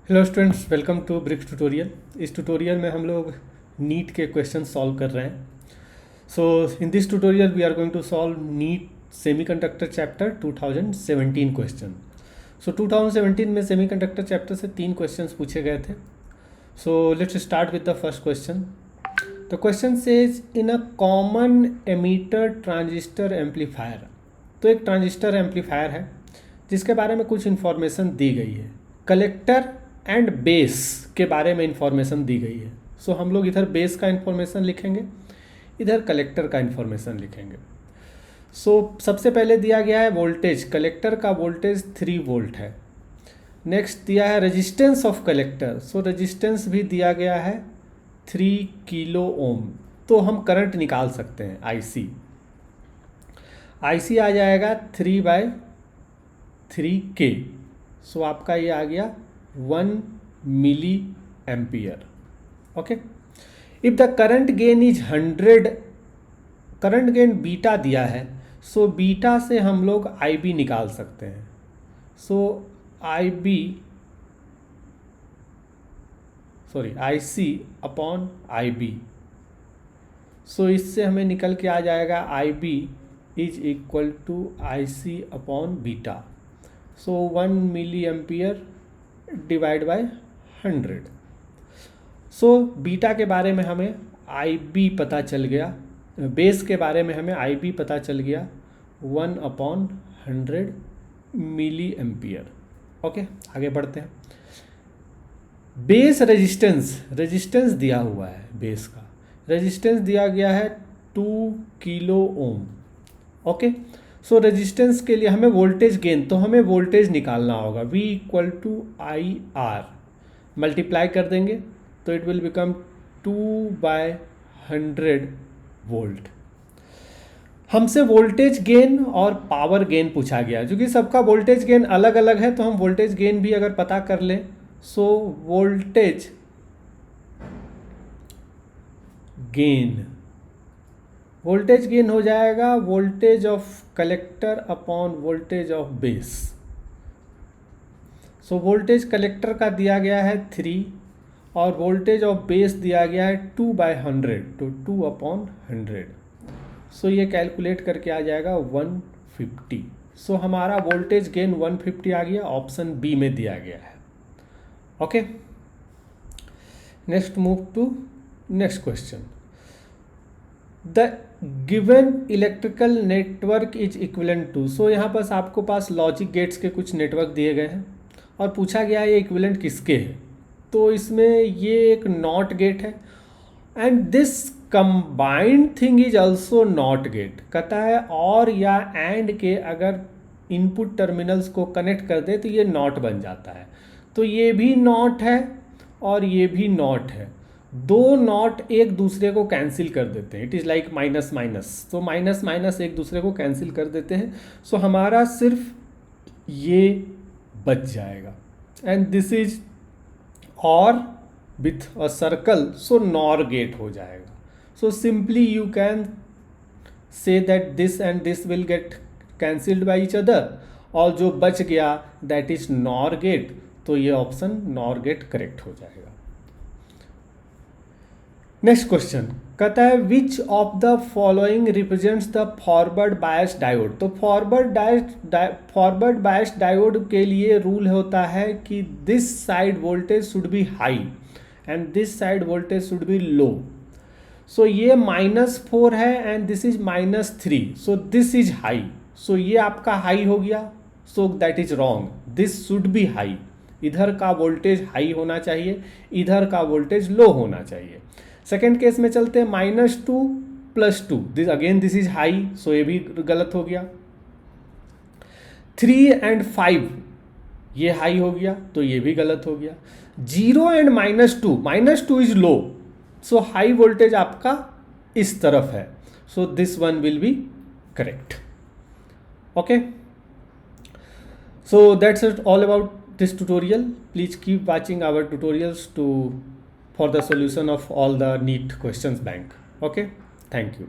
Hello students, welcome to Bricks tutorial. इस tutorial में हम लोग नीट के क्वेश्चन सॉल्व कर रहे हैं। So in this tutorial we are going to solve NEET semiconductor chapter 2017 question. So 2017 में सेमीकंडक्टर चैप्टर से 3 क्वेश्चंस पूछे गए थे। So let's start with the first question. The question says in a common ammeter transistor amplifier. तो एक transistor amplifier है जिसके बारे में कुछ इन्फॉर्मेशन दी गई है। कलेक्टर एंड बेस के बारे में इंफॉर्मेशन दी गई है। सो हम लोग इधर बेस का इंफॉर्मेशन लिखेंगे, इधर कलेक्टर का इंफॉर्मेशन लिखेंगे। सो सबसे पहले दिया गया है वोल्टेज। कलेक्टर का वोल्टेज 3 वोल्ट है। नेक्स्ट दिया है resistance of collector. So resistance भी दिया गया है 3 किलो ओम। तो हम करंट निकाल सकते हैं आईसी। आईसी आ जाएगा 3/3K। सो आपका ये आ गया 1 milliampere. Okay, if the current gain is 100, current gain beta दिया है, सो बीटा से हम लोग आईबी निकाल सकते हैं। So IC upon IB. So इससे हमें निकल के आ जाएगा IB is equal to IC upon beta. So 1 milliampere divide by 100। So beta के बारे में हमें आईबी पता चल गया, बेस के बारे में हमें आईबी पता चल गया 1/100 मिली एम्पियर। ओके, आगे बढ़ते हैं। बेस रेजिस्टेंस दिया हुआ है। बेस का रेजिस्टेंस दिया गया है 2 किलो ओम। ओके, सो रेजिस्टेंस के लिए हमें वोल्टेज गेन, तो हमें वोल्टेज निकालना होगा। V equal to I R multiply कर देंगे तो इट विल बिकम 2/100 वोल्ट। हमसे वोल्टेज गेन और पावर गेन पूछा गया। क्योंकि सबका वोल्टेज गेन अलग अलग है तो हम वोल्टेज गेन भी अगर पता कर लें, सो वोल्टेज गेन हो जाएगा voltage of collector upon voltage of base. So voltage collector का दिया गया है 3 और वोल्टेज ऑफ बेस दिया गया है 2/100, तो 2/100। सो ये कैलकुलेट करके आ जाएगा 150। सो हमारा वोल्टेज गेन 150 आ गया, ऑप्शन बी में दिया गया है। Okay, next move to next question. The given electrical network is equivalent to. So यहाँ पर आपको पास लॉजिक गेट्स के कुछ नेटवर्क दिए गए हैं और पूछा गया है ये इक्विवेलेंट किसके है। तो इसमें ये एक नॉट गेट है and this combined thing is also not gate. कहता है और या एंड के अगर इनपुट टर्मिनल्स को कनेक्ट कर दे तो ये नॉट बन जाता है। तो ये भी नॉट है और ये भी नॉट है। दो नॉट एक दूसरे को कैंसिल कर देते हैं। It is like minus minus, तो माइनस माइनस एक दूसरे को कैंसिल कर देते हैं। सो हमारा सिर्फ ये बच जाएगा and this is OR with a circle, so NOR gate हो जाएगा। So simply you can say that this and this will get cancelled by each other और जो बच गया दैट इज नॉर गेट। तो ये ऑप्शन नॉर गेट करेक्ट हो जाएगा। नेक्स्ट क्वेश्चन कहता है which of the following represents the forward bias diode. तो फॉरवर्ड बायस डायोड के लिए रूल होता है कि this side voltage should be high and this side voltage should be low. So ये -4 है and this is -3, so this is high. So ये आपका हाई हो गया, so that is wrong, this should be high. इधर का voltage high होना चाहिए, इधर का वोल्टेज लो होना चाहिए। सेकेंड केस में चलते हैं -2 + 2, this again this is high, so ये भी गलत हो गया। 3 and 5 ये हाई हो गया तो ये भी गलत हो गया। 0 and -2 is low, so high voltage आपका इस तरफ है, so this one will be correct. Okay, so that's it all about this tutorial. Please keep watching our tutorials for the solution of all the NEET questions bank. Okay, thank you.